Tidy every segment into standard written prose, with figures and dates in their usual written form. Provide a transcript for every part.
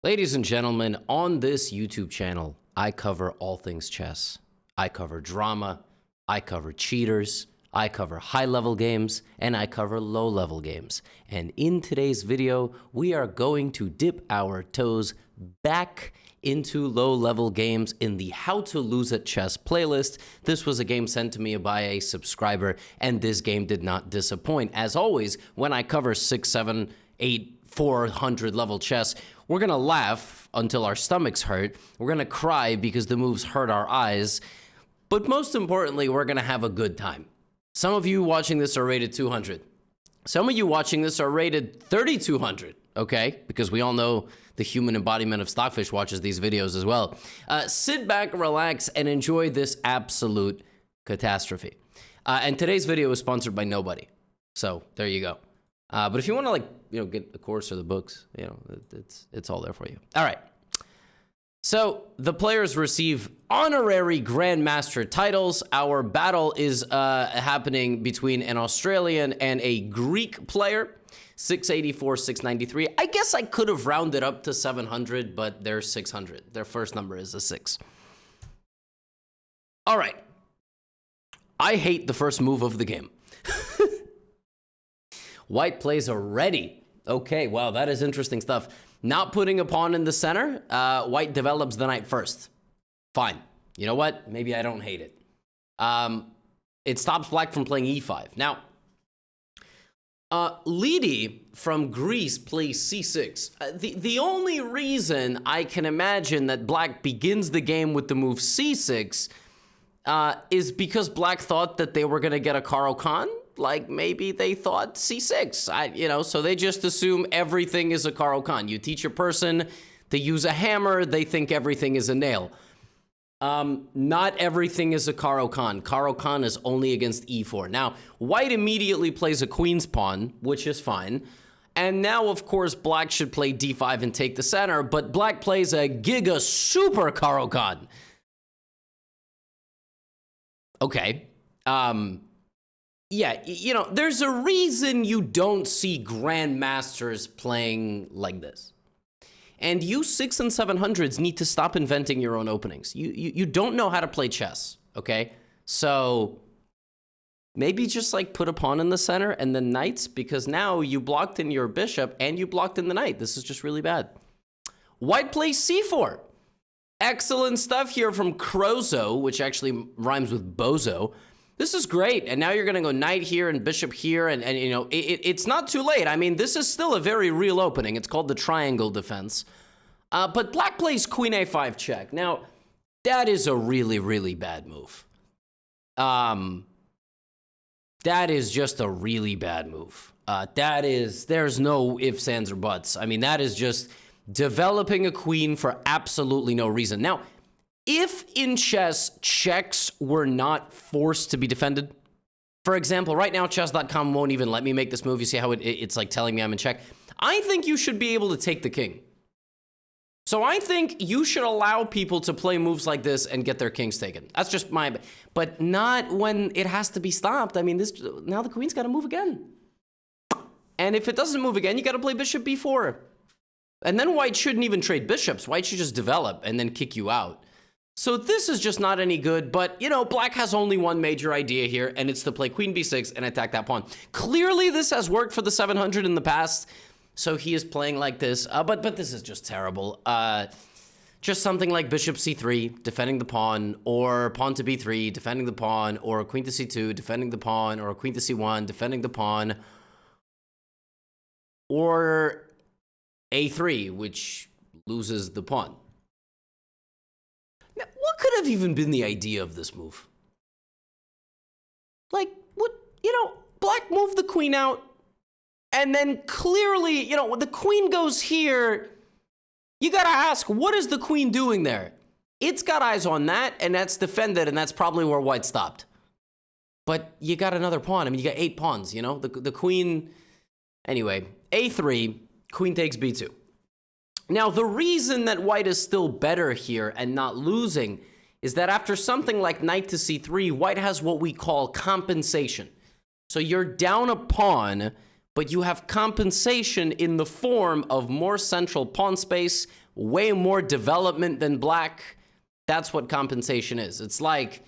Ladies and gentlemen, on this YouTube channel, I cover all things chess. I cover drama, I cover cheaters, I cover high-level games, and I cover low-level games. And in today's video, we are going to dip our toes back into low-level games in the How to Lose at Chess playlist. This was a game sent to me by a subscriber, and this game did not disappoint. As always, when I cover 6, 7, 8, 400 level chess, we're gonna laugh until our stomachs hurt. We're gonna cry because the moves hurt our eyes. But most importantly, we're gonna have a good time. Some of you watching this are rated 200. Some of you watching this are rated 3,200, okay? Because we all know the human embodiment of Stockfish watches these videos as well. Sit back, relax, and enjoy this absolute catastrophe. And today's video is sponsored by nobody. So there you go. But if you want to get the course or the books, it's all there for you. All right. So the players receive honorary Grandmaster titles. Our battle is happening between an Australian and a Greek player. 684, 693. I guess I could have rounded up to 700, but they're 600. Their first number is a 6. All right. I hate the first move of the game. White plays a ready. Okay, wow, that is interesting stuff. Not putting a pawn in the center. White develops the knight first. Fine. You know what? Maybe I don't hate it. It stops black from playing e5. Now, Lidi from Greece plays c6. The only reason I can imagine that black begins the game with the move c6 is because black thought that they were going to get a Caro-Kann. Like maybe they thought c6, so they just assume everything is a Caro-Kann. You teach a person to use a hammer, they think everything is a nail. Not everything is a Caro-Kann. Caro-Kann is only against e4. Now, white immediately plays a queen's pawn, which is fine. And now, of course, black should play d5 and take the center, but black plays a giga super Caro-Kann. Okay. Yeah, there's a reason you don't see grandmasters playing like this. And you 6 and 700s need to stop inventing your own openings. You don't know how to play chess, okay? So maybe just put a pawn in the center and then knights, because now you blocked in your bishop and you blocked in the knight. This is just really bad. White plays c4. Excellent stuff here from Crozo, which actually rhymes with bozo. This is great, and now you're going to go knight here and bishop here, and it's not too late. I mean, this is still a very real opening. It's called the triangle defense. But black plays queen a5 check. Now, that is a really, really bad move. That is just a really bad move. There's no ifs, ands, or buts. I mean, that is just developing a queen for absolutely no reason. Now, if in chess, checks were not forced to be defended, for example, right now, chess.com won't even let me make this move. You see how it's like telling me I'm in check? I think you should be able to take the king. So I think you should allow people to play moves like this and get their kings taken. That's just but not when it has to be stopped. I mean, now the queen's got to move again. And if it doesn't move again, you got to play bishop b4. And then white shouldn't even trade bishops. White should just develop and then kick you out. So this is just not any good, but, black has only one major idea here, and it's to play queen b6 and attack that pawn. Clearly, this has worked for the 700 in the past, so he is playing like this, but this is just terrible. Just something like bishop c3, defending the pawn, or pawn to b3, defending the pawn, or queen to c2, defending the pawn, or queen to c1, defending the pawn, or a3, which loses the pawn. What could have even been the idea of this move? Black moved the queen out, and then clearly, when the queen goes here, you gotta ask, what is the queen doing there? It's got eyes on that, and that's defended, and that's probably where white stopped. But you got another pawn. I mean, you got 8 pawns, The queen... Anyway, a3, queen takes b2. Now, the reason that white is still better here and not losing is that after something like knight to c3, white has what we call compensation. So you're down a pawn, but you have compensation in the form of more central pawn space, way more development than black. That's what compensation is. It's like,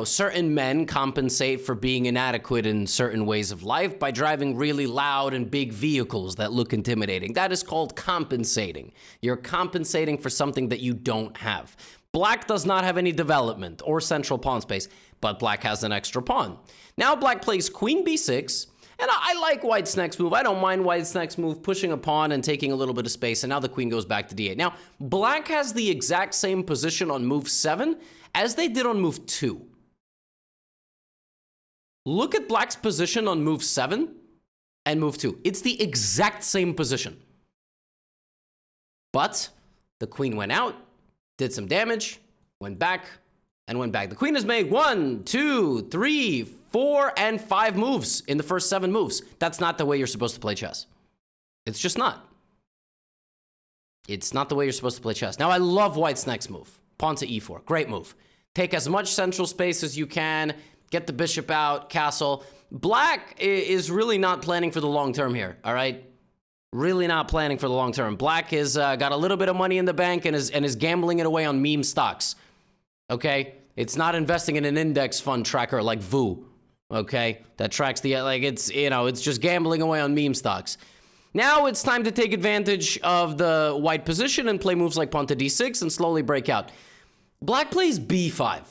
certain men compensate for being inadequate in certain ways of life by driving really loud and big vehicles that look intimidating. That is called compensating. You're compensating for something that you don't have. Black does not have any development or central pawn space, but black has an extra pawn. Now black plays queen b6, and I like white's next move. I don't mind white's next move, pushing a pawn and taking a little bit of space, and now the queen goes back to d8. Now, black has the exact same position on move 7 as they did on move 2. Look at black's position on move 7 and move 2. It's the exact same position. But the queen went out, did some damage, went back, and went back. The queen has made 1, 2, 3, 4, and 5 moves in the first 7 moves. That's not the way you're supposed to play chess. It's just not. It's not the way you're supposed to play chess. Now, I love white's next move. Pawn to e4. Great move. Take as much central space as you can. Get the bishop out. Castle. Black is really not planning for the long term here, all right? Really not planning for the long term. Black has got a little bit of money in the bank and is gambling it away on meme stocks. Okay? It's not investing in an index fund tracker like VU. Okay? That tracks the, it's just gambling away on meme stocks. Now it's time to take advantage of the white position and play moves like pawn to d6 and slowly break out. Black plays b5.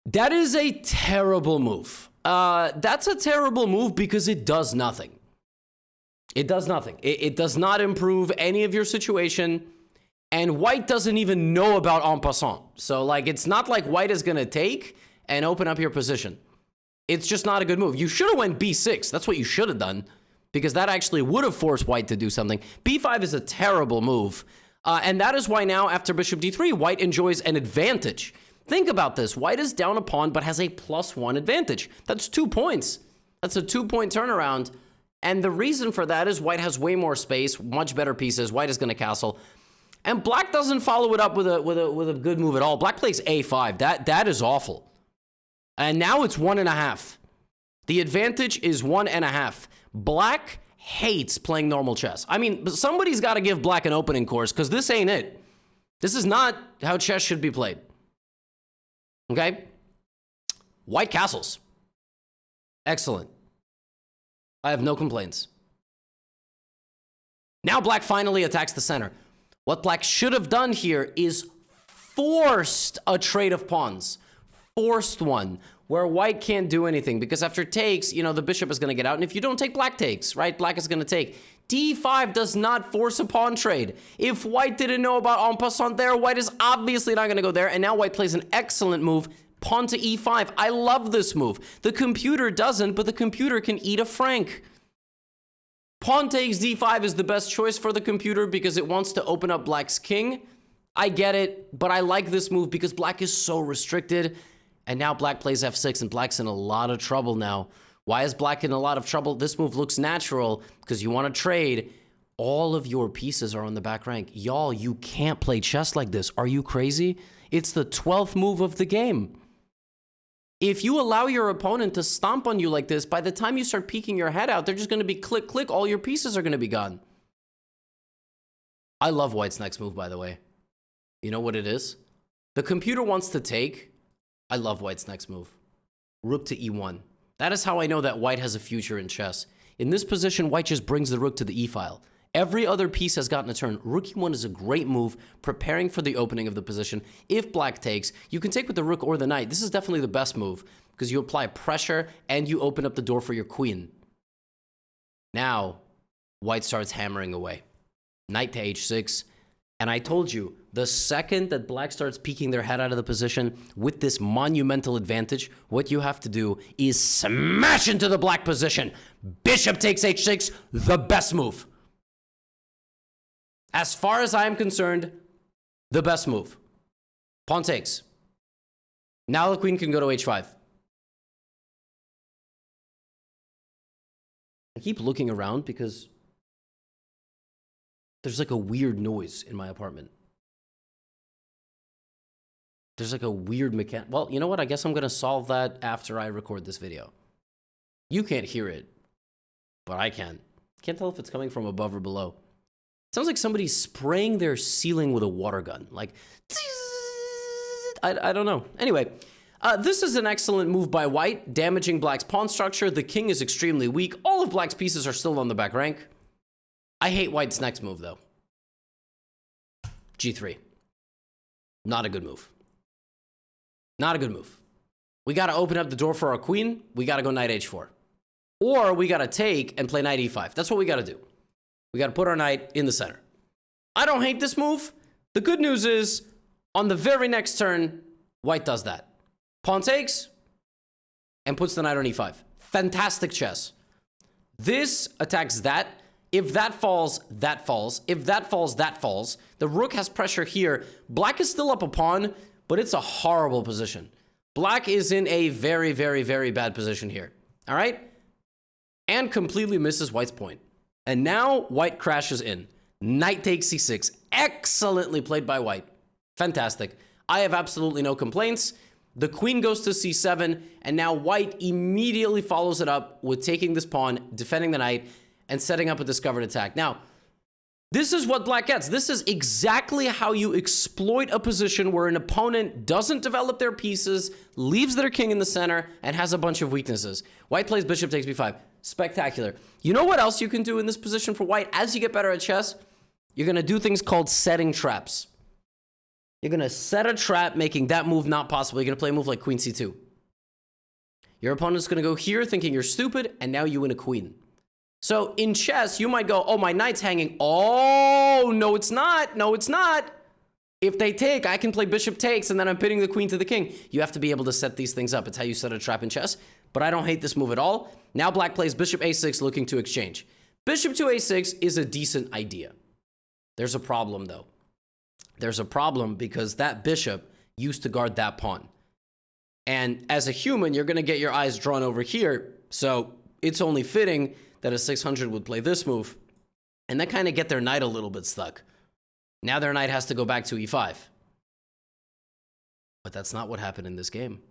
That is a terrible move. That's a terrible move because it does nothing. It does nothing. It does not improve any of your situation. And white doesn't even know about en passant. So, it's not like white is going to take and open up your position. It's just not a good move. You should have went b6. That's what you should have done, because that actually would have forced white to do something. b5 is a terrible move. And that is why now, after bishop d3, white enjoys an advantage. Think about this. White is down a pawn, but has a +1 advantage. That's 2 points. That's a 2-point turnaround. And the reason for that is white has way more space, much better pieces. White is going to castle. And black doesn't follow it up with a good move at all. Black plays a5. That is awful. And now it's 1.5. The advantage is 1.5. Black hates playing normal chess. I mean, somebody's got to give black an opening course, because this ain't it. This is not how chess should be played. Okay? White castles. Excellent. I have no complaints. Now black finally attacks the center. What black should have done here is forced a trade of pawns. Forced one, where white can't do anything, because after takes, the bishop is going to get out, and if you don't take, black takes, right? Black is going to take. d5 does not force a pawn trade. If white didn't know about en passant there, white is obviously not going to go there, and now white plays an excellent move, pawn to e5. I love this move. The computer doesn't, but the computer can eat a franc. Pawn takes d5 is the best choice for the computer because it wants to open up black's king. I get it, but I like this move because black is so restricted. And now black plays f6, and black's in a lot of trouble now. Why is black in a lot of trouble? This move looks natural because you want to trade. All of your pieces are on the back rank. Y'all, you can't play chess like this. Are you crazy? It's the 12th move of the game. If you allow your opponent to stomp on you like this, by the time you start peeking your head out, they're just going to be click, click. All your pieces are going to be gone. I love white's next move, by the way. You know what it is? The computer wants to take. I love white's next move. Rook to e1. That is how I know that white has a future in chess. In this position, white just brings the rook to the e-file. Every other piece has gotten a turn. Rook e1 is a great move, preparing for the opening of the position. If black takes, you can take with the rook or the knight. This is definitely the best move because you apply pressure and you open up the door for your queen. Now, white starts hammering away. Knight to h6. And I told you, the second that black starts peeking their head out of the position with this monumental advantage, what you have to do is smash into the black position. Bishop takes h6, the best move. As far as I am concerned, the best move. Pawn takes. Now the queen can go to h5. I keep looking around because there's like a weird noise in my apartment. There's like a weird mechanic. Well, you know what? I guess I'm going to solve that after I record this video. You can't hear it, but I can. Can't tell if it's coming from above or below. Sounds like somebody's spraying their ceiling with a water gun. Like, I don't know. Anyway, this is an excellent move by white, damaging black's pawn structure. The king is extremely weak. All of black's pieces are still on the back rank. I hate white's next move, though. G3. Not a good move. Not a good move. We got to open up the door for our queen. We got to go knight h4. Or we got to take and play knight e5. That's what we got to do. We got to put our knight in the center. I don't hate this move. The good news is, on the very next turn, white does that. Pawn takes and puts the knight on e5. Fantastic chess. This attacks that. If that falls, that falls. If that falls, that falls. The rook has pressure here. Black is still up a pawn, but it's a horrible position. Black is in a very, very, very bad position here. All right? And completely misses white's point. And now white crashes in. Knight takes c6. Excellently played by white. Fantastic. I have absolutely no complaints. The queen goes to c7, and now white immediately follows it up with taking this pawn, defending the knight, and setting up a discovered attack. Now, this is what black gets. This is exactly how you exploit a position where an opponent doesn't develop their pieces, leaves their king in the center, and has a bunch of weaknesses. White plays bishop takes b5. Spectacular. You know what else you can do in this position for white? As you get better at chess, you're going to do things called setting traps. You're going to set a trap, making that move not possible. You're going to play a move like queen c2. Your opponent's going to go here thinking you're stupid, and now you win a queen. So in chess, you might go, oh, my knight's hanging. Oh, no, it's not. No, it's not. If they take, I can play bishop takes, and then I'm pitting the queen to the king. You have to be able to set these things up. It's how you set a trap in chess. But I don't hate this move at all. Now black plays bishop a6, looking to exchange. Bishop to a6 is a decent idea. There's a problem, though. There's a problem because that bishop used to guard that pawn. And as a human, you're going to get your eyes drawn over here. So it's only fitting that a 600 would play this move. And that kind of get their knight a little bit stuck. Now their knight has to go back to e5. But that's not what happened in this game.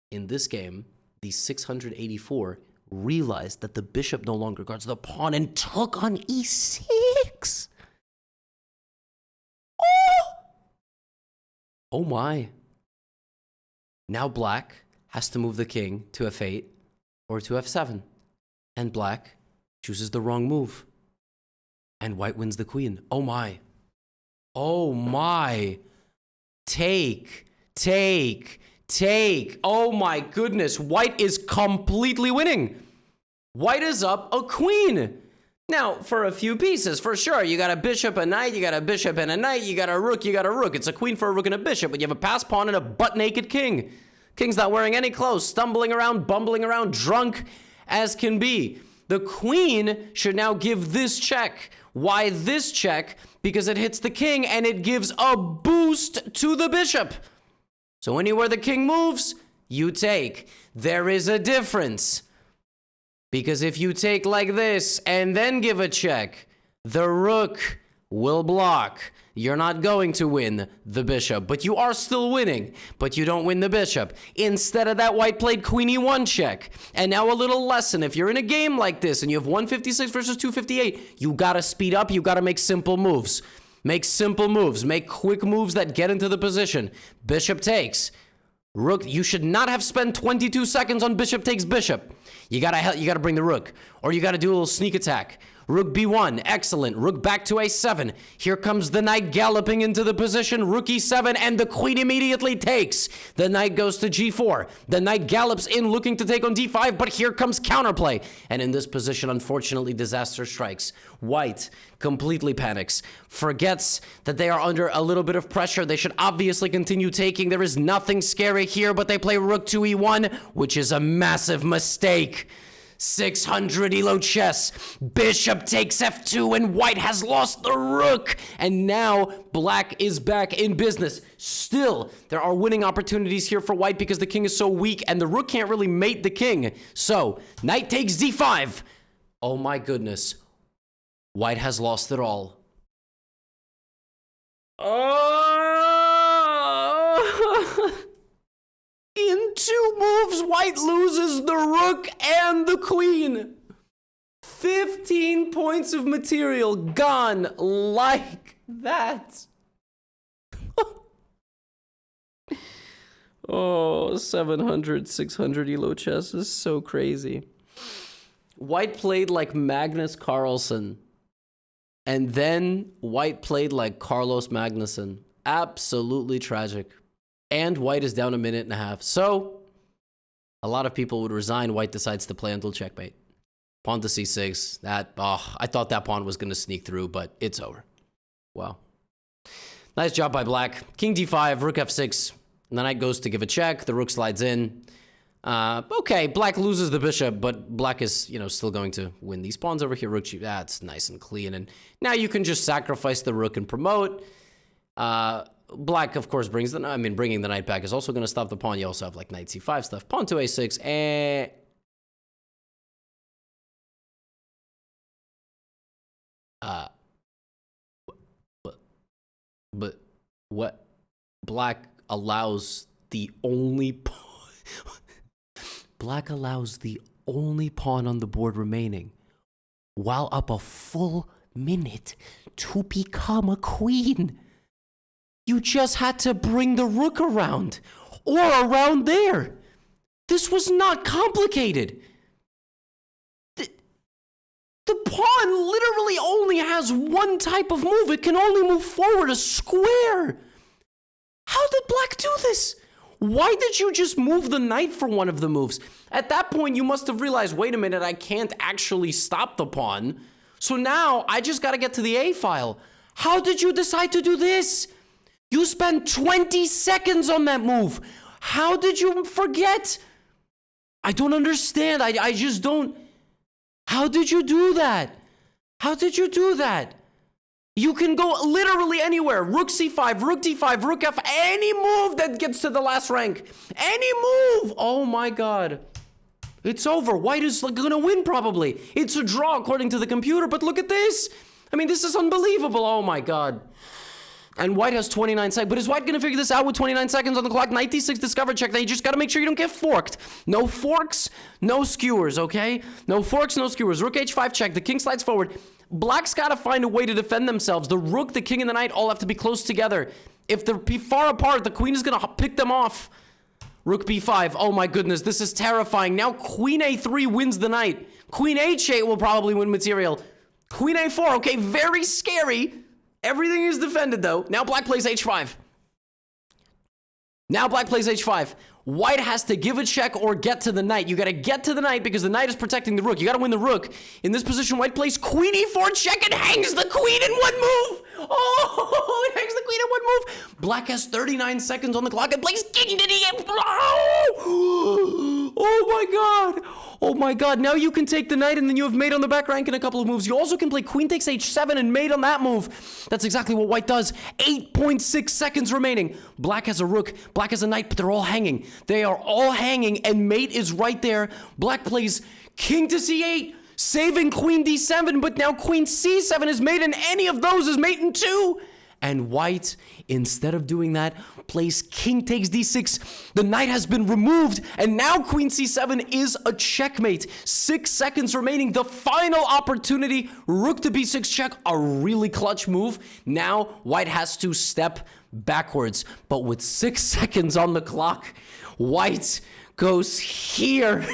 In this game, the 684 realized that the bishop no longer guards the pawn and took on e6. Oh my. Now black has to move the king to f8 or to f7. And black chooses the wrong move. And white wins the queen. Oh my. Oh my. Take. Oh my goodness. White is completely winning. White is up a queen. Now, for a few pieces, for sure. You got a bishop, a knight, you got a bishop and a knight, you got a rook, you got a rook. It's a queen for a rook and a bishop, but you have a pass pawn and a butt-naked king. King's not wearing any clothes, stumbling around, bumbling around, drunk as can be. The queen should now give this check. Why this check? Because it hits the king and it gives a boost to the bishop. So anywhere the king moves, you take. There is a difference. Because if you take like this and then give a check, the rook will block. You're not going to win the bishop, but you are still winning, but you don't win the bishop. Instead of that, white played queen e1 check. And now a little lesson. If you're in a game like this and you have 156 versus 258, you got to speed up. You got to make simple moves. Make simple moves. Make quick moves that get into the position. Bishop takes. Rook, you should not have spent 22 seconds on bishop takes bishop. You gotta bring the rook, or you gotta do a little sneak attack. Rook b1, excellent. Rook back to a7. Here comes the knight galloping into the position. Rook e7, and the queen immediately takes. The knight goes to g4. The knight gallops in looking to take on d5, but here comes counterplay. And in this position, unfortunately, disaster strikes. White completely panics, forgets that they are under a little bit of pressure. They should obviously continue taking. There is nothing scary here, but they play rook to e1, which is a massive mistake. 600 elo chess. Bishop takes f2 and white has lost the rook. And now black is back in business. Still, there are winning opportunities here for white because the king is so weak and the rook can't really mate the king. So, knight takes d5. Oh my goodness. White has lost it all. In 2 moves, white loses the rook and the queen. 15 points of material gone like that. Oh, 700, 600 elo chess is so crazy. White played like Magnus Carlsen. And then White played like Carlos Magnussen. Absolutely tragic. And White is down a minute and a half. So, a lot of people would resign. White decides to play until checkmate. Pawn to c6. I thought that pawn was going to sneak through, but it's over. Wow. Nice job by Black. King d5, rook f6. And the knight goes to give a check. The rook slides in. Okay, Black loses the bishop, but Black is, still going to win these pawns over here. Rook g, that's nice and clean. And now you can just sacrifice the rook and promote. Black, of course, bringing the knight back is also going to stop the pawn. You also have like knight c5 stuff. Pawn to a6, and but what? Black allows the only pawn on the board remaining, while up a full minute to become a queen. You just had to bring the rook around, or around there. This was not complicated. The pawn literally only has one type of move. It can only move forward a square. How did Black do this? Why did you just move the knight for one of the moves? At that point, you must have realized, wait a minute, I can't actually stop the pawn. So now I just got to get to the A file. How did you decide to do this? You spent 20 seconds on that move. How did you forget? I don't understand. I just don't. How did you do that? How did you do that? You can go literally anywhere. Rook c5, rook d5, rook f, any move that gets to the last rank. Any move. Oh my God. It's over. White is gonna win probably. It's a draw according to the computer, but look at this. I mean, this is unbelievable. Oh my God. And White has 29 seconds. But is White going to figure this out with 29 seconds on the clock? Knight d6 discover check. Now you just got to make sure you don't get forked. No forks, no skewers, okay? No forks, no skewers. Rook h5 check. The king slides forward. Black's got to find a way to defend themselves. The rook, the king, and the knight all have to be close together. If they're far apart, the queen is going to pick them off. Rook b5. Oh my goodness, this is terrifying. Now queen a3 wins the knight. Queen h8 will probably win material. Queen a4, okay, very scary. Everything is defended, though. Now Black plays h5. Now Black plays h5. White has to give a check or get to the knight. You got to get to the knight because the knight is protecting the rook. You got to win the rook. In this position, White plays queen e4 check and hangs the queen in one move. Oh, it hangs the queen in one move. Black has 39 seconds on the clock and plays king to d8. Oh my God. Oh my God. Now you can take the knight and then you have mate on the back rank in a couple of moves. You also can play queen takes h7 and mate on that move. That's exactly what White does. 8.6 seconds remaining. Black has a rook. Black has a knight, but they're all hanging. They are all hanging and mate is right there. Black plays king to c8, saving queen d7, but now queen c7 is mate and any of those is mate in 2. And White, instead of doing that, plays king takes d6. The knight has been removed, and now queen c7 is a checkmate. 6 seconds remaining. The final opportunity. Rook to b6 check. A really clutch move. Now White has to step backwards. But with 6 seconds on the clock, White goes here.